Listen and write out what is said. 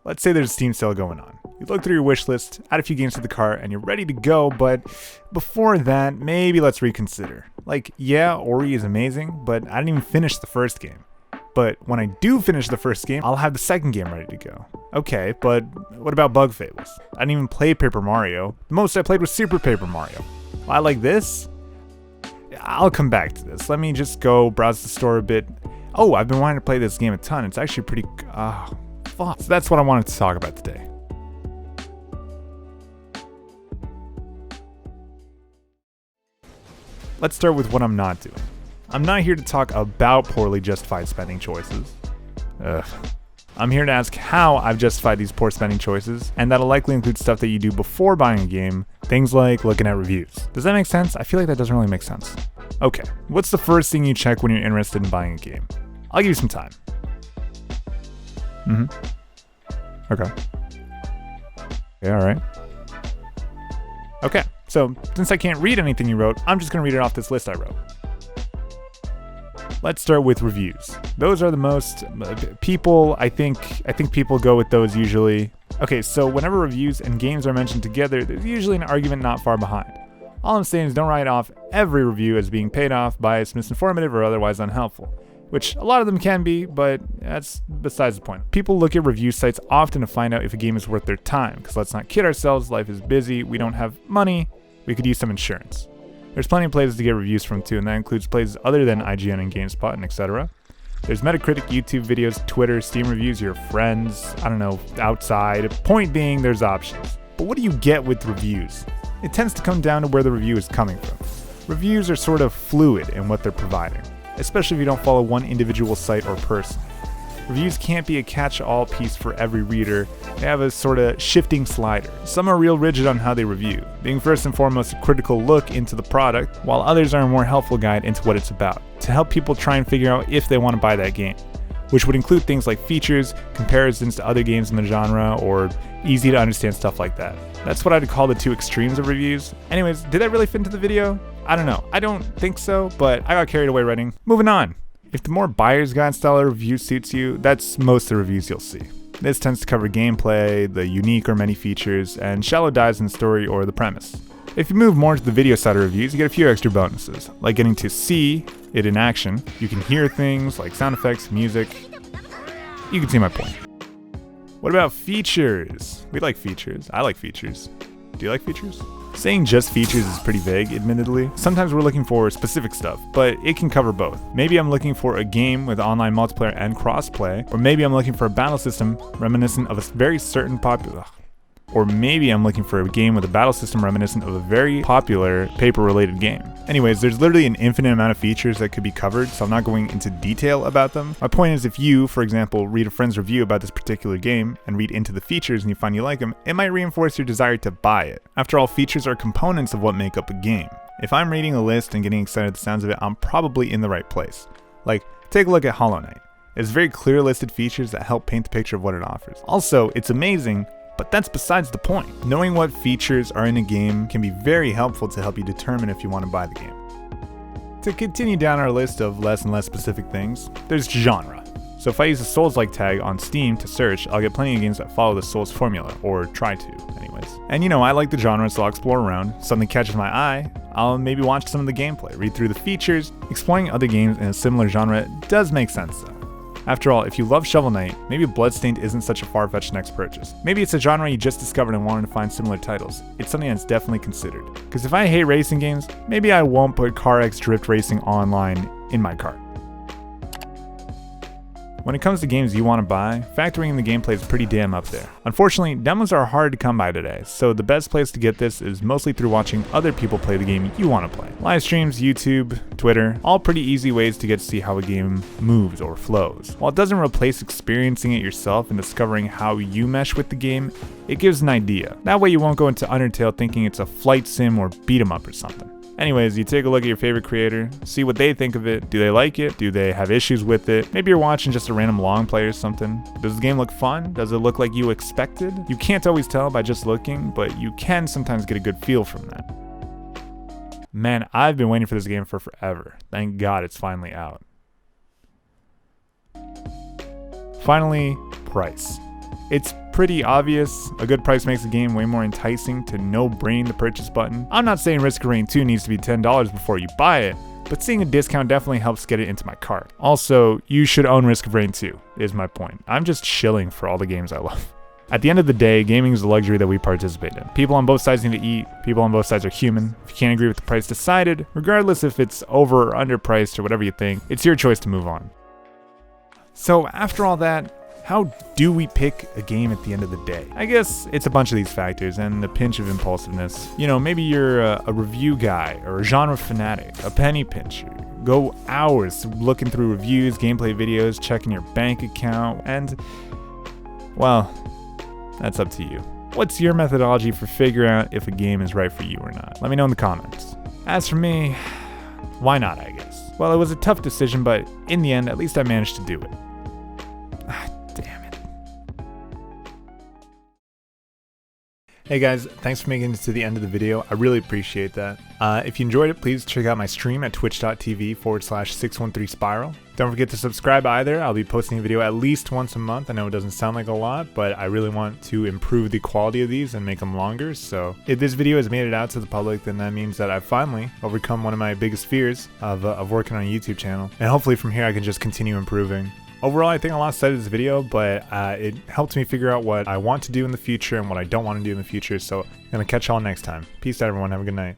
Let's say there's a Steam sale going on. You look through your wish list, add a few games to the cart, and you're ready to go, but before that, maybe let's reconsider. Like, yeah, Ori is amazing, but I didn't even finish the first game. But when I do finish the first game, I'll have the second game ready to go. Okay, but what about Bug Fables? I didn't even play Paper Mario. The most I played was Super Paper Mario. I like this? I'll come back to this. Let me just go browse the store a bit. Oh, I've been wanting to play this game a ton. It's actually pretty... fuck. So that's what I wanted to talk about today. Let's start with what I'm not doing. I'm not here to talk about poorly justified spending choices. I'm here to ask how I've justified these poor spending choices, and that'll likely include stuff that you do before buying a game, things like looking at reviews. Does that make sense? I feel like that doesn't really make sense. Okay, what's the first thing you check when you're interested in buying a game? I'll give you some time. Okay. Yeah, alright. Okay, so since I can't read anything you wrote, I'm just gonna read it off this list I wrote. Let's start with reviews. Those are the most people, I think people go with those usually. Okay, so whenever reviews and games are mentioned together, there's usually an argument not far behind. All I'm saying is don't write off every review as being paid off, biased, misinformative, or otherwise unhelpful. Which a lot of them can be, but that's besides the point. People look at review sites often to find out if a game is worth their time, because let's not kid ourselves, life is busy, we don't have money, we could use some insurance. There's plenty of places to get reviews from too, and that includes places other than IGN and GameSpot and etc. There's Metacritic, YouTube videos, Twitter, Steam reviews, your friends, I don't know, outside. Point being, there's options. But what do you get with reviews? It tends to come down to where the review is coming from. Reviews are sort of fluid in what they're providing, especially if you don't follow one individual site or person. Reviews can't be a catch-all piece for every reader. They have a sort of shifting slider. Some are real rigid on how they review, being first and foremost a critical look into the product, while others are a more helpful guide into what it's about, to help people try and figure out if they want to buy that game, which would include things like features, comparisons to other games in the genre, or easy to understand stuff like that. That's what I'd call the two extremes of reviews. Anyways, did that really fit into the video? I don't know. I don't think so, but I got carried away writing. Moving on. If the more buyer's guide style of review suits you, that's most of the reviews you'll see. This tends to cover gameplay, the unique or many features, and shallow dives in the story or the premise. If you move more to the video side of reviews, you get a few extra bonuses, like getting to see it in action. You can hear things like sound effects, music. You can see my point. What about features? We like features. I like features. Do you like features? Saying just features is pretty vague, admittedly. Sometimes we're looking for specific stuff, but it can cover both. Maybe I'm looking for a game with online multiplayer and crossplay, or maybe I'm looking for a battle system reminiscent of a very certain popular... Or maybe I'm looking for a game with a battle system reminiscent of a very popular paper-related game. Anyways, there's literally an infinite amount of features that could be covered, so I'm not going into detail about them. My point is, if you, for example, read a friend's review about this particular game and read into the features and you find you like them, it might reinforce your desire to buy it. After all, features are components of what make up a game. If I'm reading a list and getting excited at the sounds of it, I'm probably in the right place. Like, take a look at Hollow Knight. It's very clear listed features that help paint the picture of what it offers. Also, it's amazing, but that's besides the point. Knowing what features are in a game can be very helpful to help you determine if you want to buy the game. To continue down our list of less and less specific things, there's genre. So if I use a Souls-like tag on Steam to search, I'll get plenty of games that follow the Souls formula, or try to, anyways. And you know, I like the genre, so I'll explore around. Something catches my eye, I'll maybe watch some of the gameplay, read through the features. Exploring other games in a similar genre does make sense though. After all, if you love Shovel Knight, maybe Bloodstained isn't such a far-fetched next purchase. Maybe it's a genre you just discovered and wanted to find similar titles. It's something that's definitely considered. Because if I hate racing games, maybe I won't put CarX Drift Racing Online in my cart. When it comes to games you want to buy, factoring in the gameplay is pretty damn up there. Unfortunately, demos are hard to come by today, so the best place to get this is mostly through watching other people play the game you want to play. Live streams, YouTube, Twitter, all pretty easy ways to get to see how a game moves or flows. While it doesn't replace experiencing it yourself and discovering how you mesh with the game, it gives an idea. That way you won't go into Undertale thinking it's a flight sim or beat 'em up or something. Anyways, you take a look at your favorite creator, see what they think of it. Do they like it? Do they have issues with it? Maybe you're watching just a random long play or something. Does the game look fun? Does it look like you expected? You can't always tell by just looking, but you can sometimes get a good feel from that. Man, I've been waiting for this game for forever. Thank God it's finally out. Finally, price. It's pretty obvious. A good price makes a game way more enticing to no-brain the purchase button. I'm not saying Risk of Rain 2 needs to be $10 before you buy it, but seeing a discount definitely helps get it into my cart. Also, you should own Risk of Rain 2, is my point. I'm just shilling for all the games I love. At the end of the day, gaming is a luxury that we participate in. People on both sides need to eat, people on both sides are human. If you can't agree with the price decided, regardless if it's over or underpriced or whatever you think, it's your choice to move on. So after all that, how do we pick a game at the end of the day? I guess it's a bunch of these factors and a pinch of impulsiveness. You know, maybe you're a review guy or a genre fanatic, a penny pincher. Go hours looking through reviews, gameplay videos, checking your bank account, and, well, that's up to you. What's your methodology for figuring out if a game is right for you or not? Let me know in the comments. As for me, why not, I guess? Well, it was a tough decision, but in the end, at least I managed to do it. Damn it. Hey guys, thanks for making it to the end of the video. I really appreciate that. If you enjoyed it, please check out my stream at twitch.tv/613spiral. Don't forget to subscribe either. I'll be posting a video at least once a month. I know it doesn't sound like a lot, but I really want to improve the quality of these and make them longer. So if this video has made it out to the public, then that means that I've finally overcome one of my biggest fears of working on a YouTube channel. And hopefully from here I can just continue improving. Overall, I think I lost sight of this video, but it helped me figure out what I want to do in the future and what I don't want to do in the future. So I'm going to catch y'all next time. Peace out, everyone. Have a good night.